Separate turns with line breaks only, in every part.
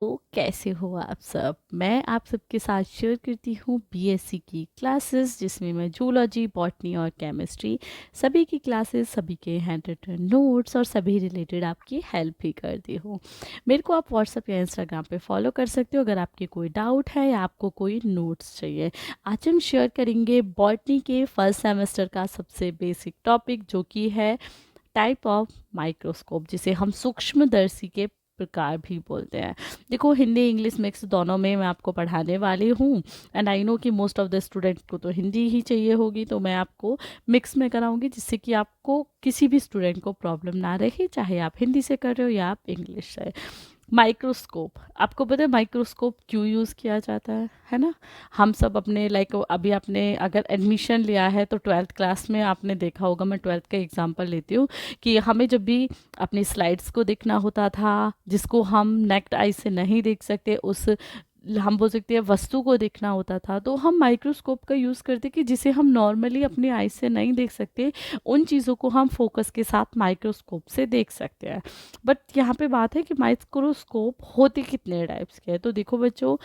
तो कैसे हो आप सब। मैं आप सबके साथ शेयर करती हूँ बीएससी की क्लासेस, जिसमें मैं जूलॉजी, बॉटनी और केमिस्ट्री सभी की क्लासेस, सभी के हैंड रिटन नोट्स और सभी रिलेटेड आपकी हेल्प भी करती हूँ। मेरे को आप व्हाट्सएप या इंस्टाग्राम पे फॉलो कर सकते हो अगर आपके कोई डाउट है या आपको कोई नोट्स चाहिए। आज हम शेयर करेंगे बॉटनी के फर्स्ट सेमेस्टर का सबसे बेसिक टॉपिक, जो कि है टाइप ऑफ माइक्रोस्कोप, जिसे हम सूक्ष्मदर्शी के प्रकार भी बोलते हैं। देखो, हिंदी इंग्लिश मिक्स दोनों में मैं आपको पढ़ाने वाली हूँ। एंड आई नो कि मोस्ट ऑफ द स्टूडेंट को तो हिंदी ही चाहिए होगी, तो मैं आपको मिक्स में कराऊंगी, जिससे कि आपको किसी भी स्टूडेंट को प्रॉब्लम ना रहे, चाहे आप हिंदी से कर रहे हो या आप इंग्लिश से। माइक्रोस्कोप, आपको पता है माइक्रोस्कोप क्यों यूज़ किया जाता है ना। हम सब अपने लाइक अभी आपने अगर एडमिशन लिया है तो ट्वेल्थ क्लास में आपने देखा होगा, मैं ट्वेल्थ का एग्जांपल लेती हूँ, कि हमें जब भी अपनी स्लाइड्स को देखना होता था, जिसको हम नेक्ड आई से नहीं देख सकते, उस हम बोल सकते हैं वस्तु को देखना होता था, तो हम माइक्रोस्कोप का यूज़ करते कि जिसे हम नॉर्मली अपनी आई से नहीं देख सकते, उन चीज़ों को हम फोकस के साथ माइक्रोस्कोप से देख सकते हैं। बट यहाँ पे बात है कि माइक्रोस्कोप होते कितने टाइप्स के हैं। तो देखो बच्चों,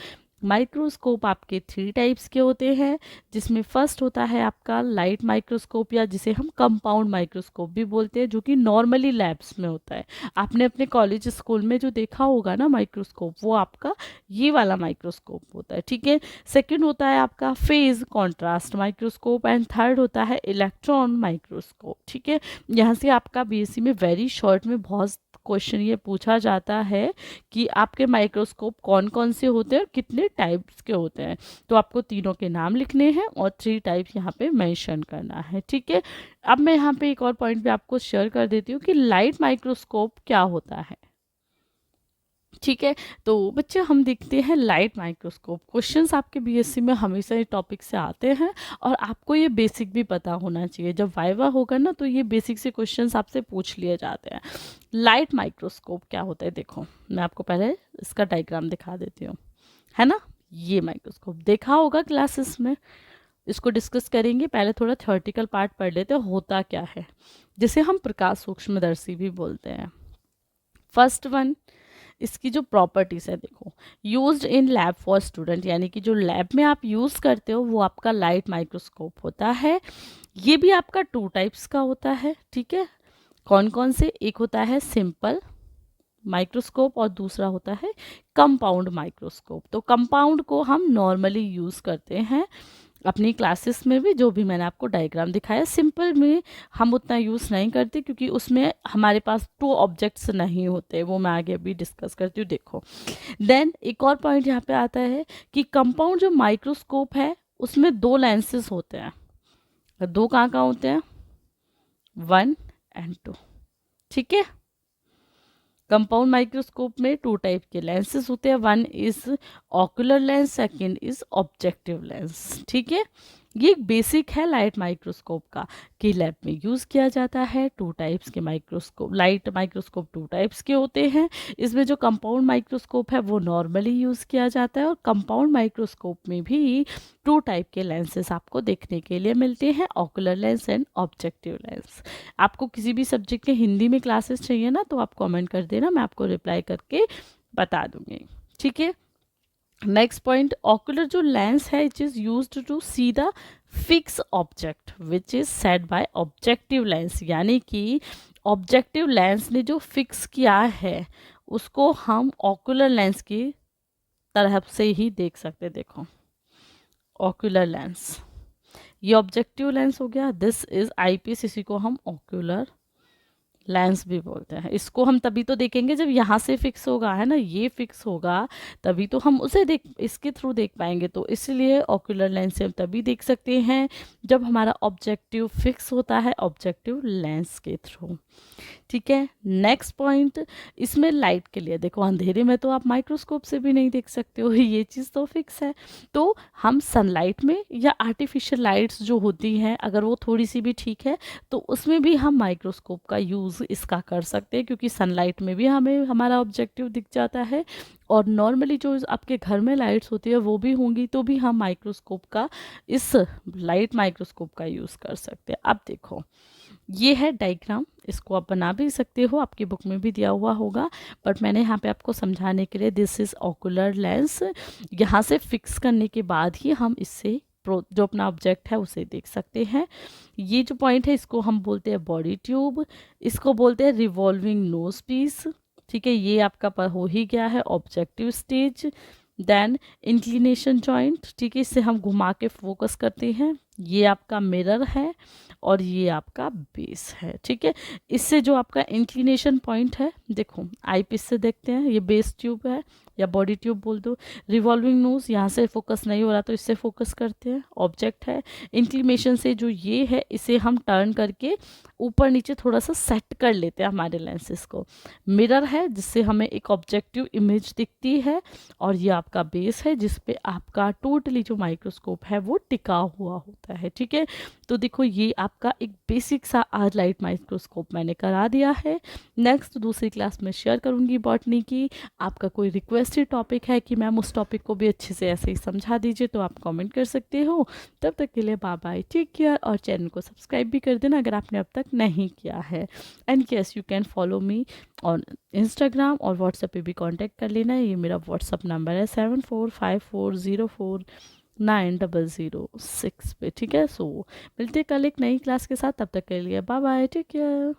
माइक्रोस्कोप आपके 3 टाइप्स के होते हैं, जिसमें फर्स्ट होता है आपका लाइट माइक्रोस्कोप, या जिसे हम कंपाउंड माइक्रोस्कोप भी बोलते हैं, जो कि नॉर्मली लैब्स में होता है। आपने अपने कॉलेज स्कूल में जो देखा होगा ना माइक्रोस्कोप, वो आपका ये वाला माइक्रोस्कोप होता है, ठीक है। सेकंड होता है आपका phase contrast microscope, and third होता है इलेक्ट्रॉन माइक्रोस्कोप, ठीक है। यहाँ से आपका बीएससी में वेरी शॉर्ट में बहुत क्वेश्चन ये पूछा जाता है कि आपके माइक्रोस्कोप कौन कौन से होते हैं और कितने टाइप्स के होते हैं। तो आपको तीनों के नाम लिखने हैं और 3 टाइप्स यहाँ पे मेंशन करना है, ठीक है। अब मैं यहाँ पे एक और पॉइंट भी आपको शेयर कर देती हूँ कि लाइट माइक्रोस्कोप क्या होता है, ठीक है। तो बच्चे, हम देखते हैं लाइट माइक्रोस्कोप। क्वेश्चंस आपके बीएससी में हमेशा ये टॉपिक से आते हैं, और आपको ये बेसिक भी पता होना चाहिए। जब वाइवा होगा ना, तो ये बेसिक से क्वेश्चंस आपसे पूछ लिए जाते हैं। लाइट माइक्रोस्कोप क्या होता है, देखो मैं आपको पहले इसका डायग्राम दिखा देती हूँ, है ना। ये माइक्रोस्कोप देखा होगा क्लासेस में, इसको डिस्कस करेंगे। पहले थोड़ा थ्योरेटिकल पार्ट पढ़ लेते हैं, होता क्या है, जिसे हम प्रकाश सूक्ष्मदर्शी भी बोलते हैं। फर्स्ट वन, इसकी जो प्रॉपर्टीज है, देखो, used in lab for student, यानी कि जो लैब में आप यूज करते हो वो आपका लाइट माइक्रोस्कोप होता है। ये भी आपका 2 टाइप्स का होता है, ठीक है। कौन कौन से, एक होता है सिंपल माइक्रोस्कोप और दूसरा होता है कंपाउंड माइक्रोस्कोप। तो कंपाउंड को हम नॉर्मली यूज करते हैं अपनी क्लासेस में भी, जो भी मैंने आपको डायग्राम दिखाया। सिंपल में हम उतना यूज़ नहीं करते, क्योंकि उसमें हमारे पास 2 ऑब्जेक्ट्स नहीं होते, वो मैं आगे अभी डिस्कस करती हूँ, देखो। देन एक और पॉइंट यहाँ पे आता है कि कंपाउंड जो माइक्रोस्कोप है, उसमें 2 लेंसेज होते हैं। 2 कहाँ कहाँ होते हैं, 1 एंड 2, ठीक है। कंपाउंड माइक्रोस्कोप में 2 टाइप के लेंसेज होते हैं, 1 is ocular lens, second is objective lens, ठीक है। ये एक बेसिक है लाइट माइक्रोस्कोप का, कि लैब में यूज किया जाता है। 2 टाइप्स के माइक्रोस्कोप, लाइट माइक्रोस्कोप 2 टाइप्स के होते हैं। इसमें जो कंपाउंड माइक्रोस्कोप है वो नॉर्मली यूज किया जाता है, और कंपाउंड माइक्रोस्कोप में भी 2 टाइप के लेंसेस आपको देखने के लिए मिलते हैं, ocular lens and objective lens. आपको किसी भी सब्जेक्ट के हिंदी में क्लासेस चाहिए ना, तो आप कमेंट कर देना, मैं आपको रिप्लाई करके बता दूंगी, ठीक है। नेक्स्ट पॉइंट, ऑकुलर जो लेंस है, it is used to see the fix object which is set by objective lens, यानी कि ऑब्जेक्टिव लेंस ने जो फिक्स किया है उसको हम ऑकुलर लेंस की तरह से ही देख सकते। देखो, ऑकुलर लेंस, ये ऑब्जेक्टिव लेंस हो गया, दिस इज आईपीस, इसी को हम ऑक्यूलर लेंस भी बोलते हैं। इसको हम तभी तो देखेंगे जब यहाँ से फिक्स होगा, है ना, ये फिक्स होगा तभी तो हम उसे देख, इसके थ्रू देख पाएंगे। तो इसलिए ऑक्यूलर लेंस से हम तभी देख सकते हैं जब हमारा ऑब्जेक्टिव फिक्स होता है ऑब्जेक्टिव लेंस के थ्रू, ठीक है। नेक्स्ट पॉइंट, इसमें लाइट के लिए, देखो अंधेरे में तो आप माइक्रोस्कोप से भी नहीं देख सकते हो, ये चीज़ तो फिक्स है। तो हम सनलाइट में या आर्टिफिशियल लाइट्स जो होती हैं, अगर वो थोड़ी सी भी ठीक है, तो उसमें भी हम माइक्रोस्कोप का यूज़ इसका कर सकते हैं, क्योंकि सनलाइट में भी हमें हमारा ऑब्जेक्टिव दिख जाता है। और नॉर्मली जो आपके घर में लाइट्स होती है वो भी होंगी, तो भी हम माइक्रोस्कोप का, इस लाइट माइक्रोस्कोप का यूज़ कर सकते हैं। अब देखो, ये है डायग्राम, इसको आप बना भी सकते हो, आपकी बुक में भी दिया हुआ होगा, बट मैंने यहाँ पे आपको समझाने के लिए दिस इज़ ओकुलर लेंस। यहाँ से फिक्स करने के बाद ही हम इससे जो अपना ऑब्जेक्ट है उसे देख सकते हैं। ये जो पॉइंट है इसको हम बोलते हैं बॉडी ट्यूब, इसको बोलते हैं रिवॉल्विंग नोज पीस। ठीक है, ये आपका हो ही गया है objective stage. Then inclination joint, ठीक है, इससे हम घुमा के फोकस करते हैं। ये आपका मिरर है और ये आपका बेस है। ठीक है, इससे जो आपका इंक्लिनेशन पॉइंट है, देखो आई पीस से देखते हैं, ये बेस ट्यूब है या बॉडी ट्यूब बोल दो। रिवॉल्विंग नोज, यहाँ से फोकस नहीं हो रहा तो इससे फोकस करते हैं, ऑब्जेक्ट है। इंक्लिनेशन से जो ये है इसे हम टर्न करके ऊपर नीचे थोड़ा सा सेट कर लेते हैं हमारे लेंसेज को। मिरर है जिससे हमें एक ऑब्जेक्टिव इमेज दिखती है, और ये आपका बेस है जिसपे आपका टोटली जो माइक्रोस्कोप है वो टिका हुआ होता है। ठीक है, तो देखो ये आपका एक बेसिक सा आज लाइट माइक्रोस्कोप मैंने करा दिया है। नेक्स्ट दूसरी क्लास में शेयर करूंगी बॉटनी की। आपका कोई रिक्वेस्टेड टॉपिक है कि मैम उस टॉपिक को भी अच्छे से ऐसे ही समझा दीजिए, तो आप कमेंट कर सकते हो। तब तक के लिए बाय बाय, टेक केयर, और चैनल को सब्सक्राइब भी कर देना अगर आपने अब तक नहीं किया है। And yes, you can follow me on Instagram और व्हाट्सएप पे भी कांटेक्ट कर लेना है। ये मेरा व्हाट्सअप नंबर है 7454049006 पे। ठीक है, सो मिलते कल एक नई क्लास के साथ, तब तक के लिए बाय बाय, टेक केयर।